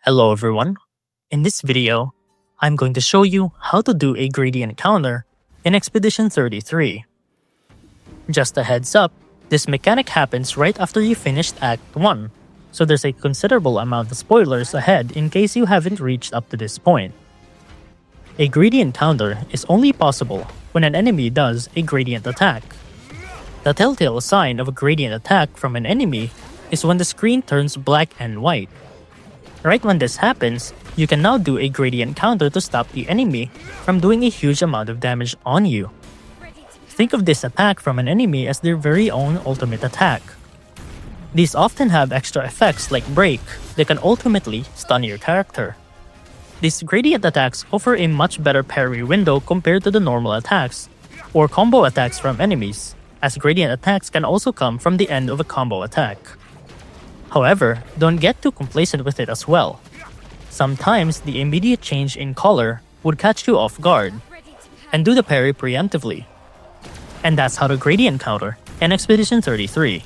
Hello everyone. In this video, I'm going to show you how to do a gradient counter in Expedition 33. Just a heads up, this mechanic happens right after you finished Act 1, so there's a considerable amount of spoilers ahead in case you haven't reached up to this point. A gradient counter is only possible when an enemy does a gradient attack. The telltale sign of a gradient attack from an enemy is when the screen turns black and white. Right when this happens, you can now do a gradient counter to stop the enemy from doing a huge amount of damage on you. Think of this attack from an enemy as their very own ultimate attack. These often have extra effects like break that can ultimately stun your character. These gradient attacks offer a much better parry window compared to the normal attacks, or combo attacks from enemies, as gradient attacks can also come from the end of a combo attack. However, don't get too complacent with it as well. Sometimes the immediate change in color would catch you off guard, and do the parry preemptively. And that's how to gradient counter in Expedition 33.